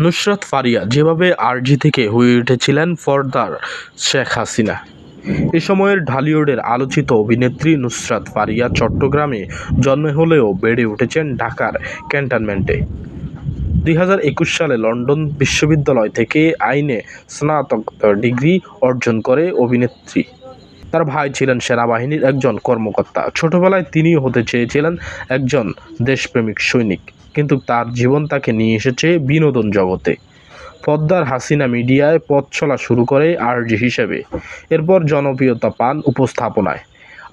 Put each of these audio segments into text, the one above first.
নুসরাত ফারিয়া যেভাবে আরজি থেকে হয়ে উঠেছিলেন পর্দার শেখ হাসিনা। এ সময়ের ঢালিউডের আলোচিত অভিনেত্রী নুসরাত ফারিয়া চট্টগ্রামে জন্ম হলেও বেড়ে উঠেছেন ঢাকার ক্যান্টনমেন্টে। 2021 সালে লন্ডন বিশ্ববিদ্যালয় থেকে আইনে স্নাতকোত্তর ডিগ্রি অর্জন করে অভিনেত্রী। তার ভাই ছিলেন সেনাবাহিনীর একজন কর্মকর্তা। ছোটবেলায় তিনিও হতে চেয়েছিলেন একজন দেশপ্রেমিক সৈনিক, কিন্তু তার জীবন তাকে নিয়ে এসেছে বিনোদন জগতে। পদ্মার হাসিনা মিডিয়ায় পথ চলা শুরু করে আরজি হিসেবে, এরপর জনপ্রিয়তা পান উপস্থাপনায়।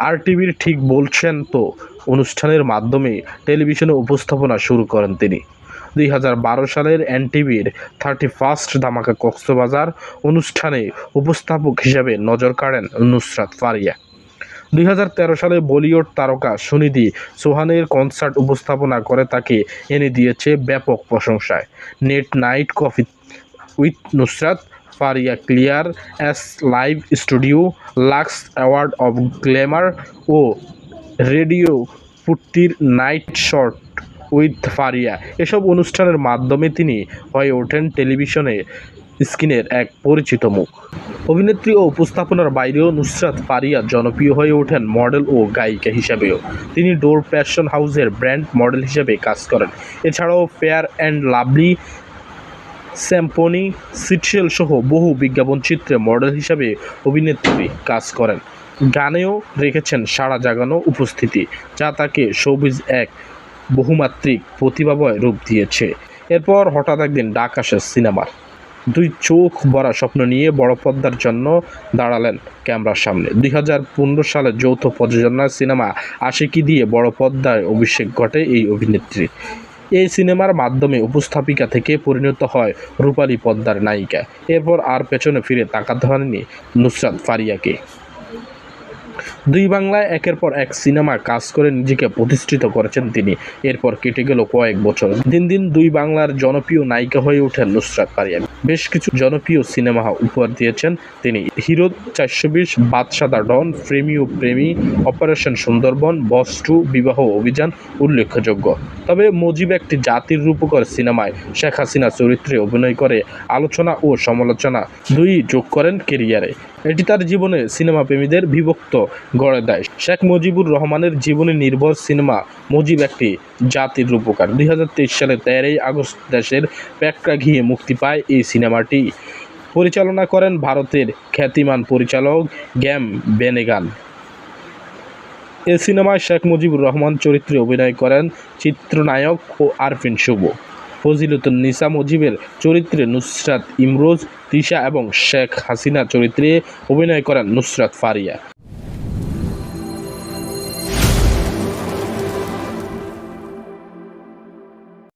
আর টিভির ঠিক বলছেন তো অনুষ্ঠানের মাধ্যমে টেলিভিশনে উপস্থাপনা শুরু করেন তিনি। 2012 সালের এনটিভির 31st ধামাকা কক্সবাজার অনুষ্ঠানে উপস্থাপক হিসেবে নজর কাড়েন নুসরাত ফারিয়া। 2013 সালে বলিউড তারকা সুনিধি চৌহানের কনসার্ট উপস্থাপনা করে তাকে এনে দিয়েছে ব্যাপক প্রশংসায়। Net night coffee with Nusrat Faria, clear S live studio, Lux award of glamour ও রেডিও ফুর্তির নাইট শট উইথ ফারিয়া এসব অনুষ্ঠানের মাধ্যমে তিনি হয়ে ওঠেন টেলিভিশনে স্ক্রিনের এক পরিচিত মুখ। অভিনেত্রী ও উপস্থাপনার বাইরেও নুসরাত ফারিয়া জনপ্রিয় হয়ে ওঠেন মডেল ও গায়িকা হিসেবেও। তিনি ডোর ফ্যাশন হাউসের ব্র্যান্ড মডেল হিসেবে কাজ করেন। এছাড়াও ফেয়ার অ্যান্ড লাভলি, স্যাম্পনি, সিটশেল সহ বহু বিজ্ঞাপন চিত্রে মডেল হিসেবে অভিনেত্রী কাজ করেন। গানেও রেখেছেন সাড়া জাগানো উপস্থিতি, যা তাকে শোবিজ এক বহুমাত্রিক প্রতিভাময় রূপ দিয়েছে। এরপর হঠাৎ একদিন ডাক আসে সিনেমার। দুই চোখ ভরা স্বপ্ন নিয়ে বড় পর্দার জন্য দাঁড়ালেন ক্যামেরার সামনে। 2015 সালে যৌথ প্রযোজনার সিনেমা আশিকি দিয়ে বড় পর্দায় অভিষেক ঘটে এই অভিনেত্রী। এই সিনেমার মাধ্যমে উপস্থাপিকা থেকে পরিণত হয় রূপালী পর্দার নায়িকা। এরপর আর পেছনে ফিরে তাকাতে হয়নি নুসরাত ফারিয়াকে। দুই বাংলায় একের পর এক সিনেমা কাজ করে নিজেকে প্রতিষ্ঠিত করেছেন তিনি। এরপর কেটে গেল কয়েক বছর। দিন দিন দুই বাংলার জনপ্রিয় নায়িকা হয়ে ওঠেন নুসরাত ফারিয়া। বেশ কিছু জনপ্রিয় সিনেমা উপহার দিয়েছেন তিনি। হিরো 420, বাদশা দ্য ডন, প্রেমী, অপারেশন সুন্দরবন, বস 2, বিবাহ অভিযান উল্লেখযোগ্য। তবে মুজিব একটি জাতির রূপকর সিনেমায় শেখ হাসিনা চরিত্রে অভিনয় করে আলোচনা ও সমালোচনা দুই যোগ করেন কেরিয়ারে। এটি তার জীবনে সিনেমা প্রেমীদের বিভক্ত গড়ে দেয়। শেখ মুজিবুর রহমানের জীবনী নির্ভর সিনেমা মুজিব একটি জাতির রূপকার। 2023 সালে 13 আগস্ট দেশের প্রেক্ষাগৃহে মুক্তি পায় এই সিনেমাটি। পরিচালনা করেন ভারতের খ্যাতিমান পরিচালক গ্যাম বেনেগান। এই সিনেমায় শেখ মুজিবুর রহমান চরিত্রে অভিনয় করেন চিত্রনায়ক ও আরফিন শুভ। ফজিলতুন্নিসা মুজিবের চরিত্রে নুসরাত ইমরোজ, তিশা এবং শেখ হাসিনা চরিত্রে অভিনয় করেন নুসরাত ফারিয়া।